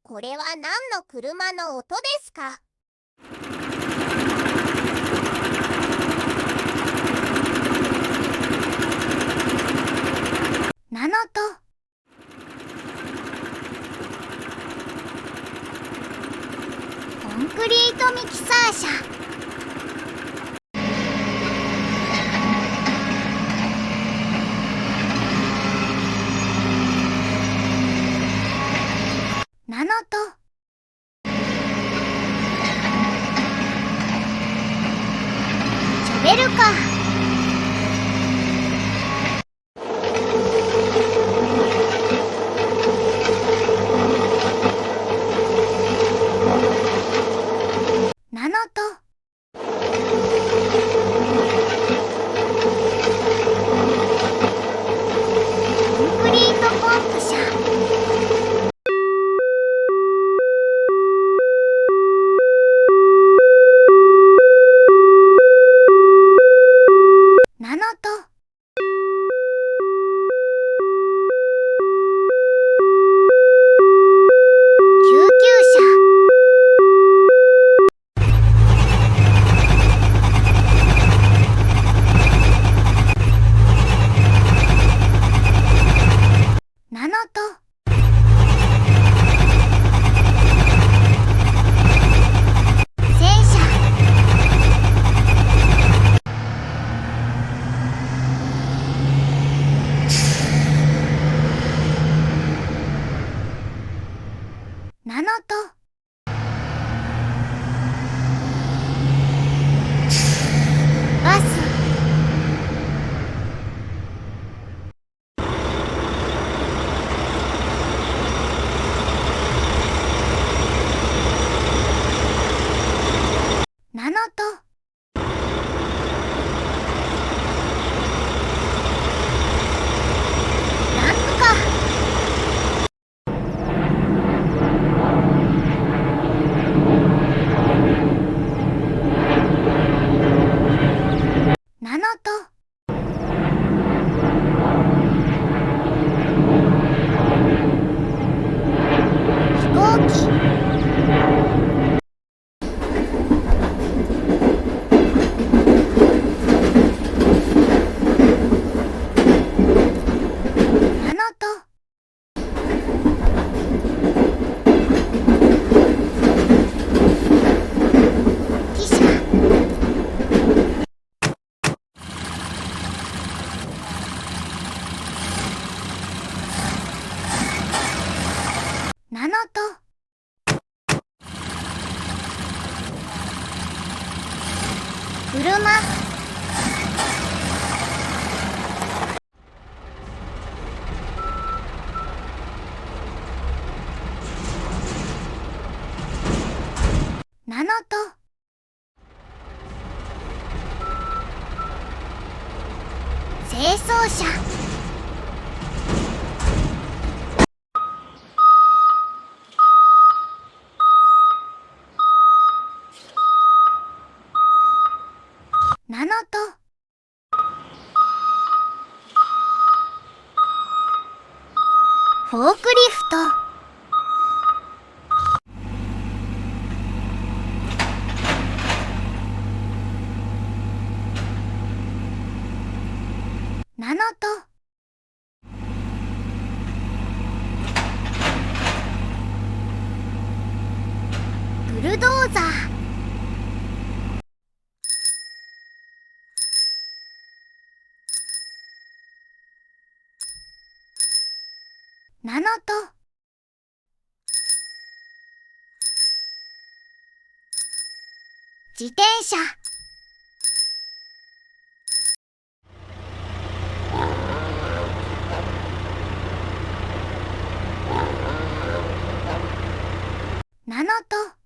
これは何の車の音ですか？なのと。コンクリートミキサー車。なのと。ショベルカー。なのと。コンクリートポンプ車。なのと。救急車。なのと。戦車。なのと。バス。なのと。ダンプカー。なのと。飛行機。なのと。汽車。なのと。車。なのと。清掃車。なのと。フォークリフト。なのと。ブルドーザー。なのと。自転車。なのと。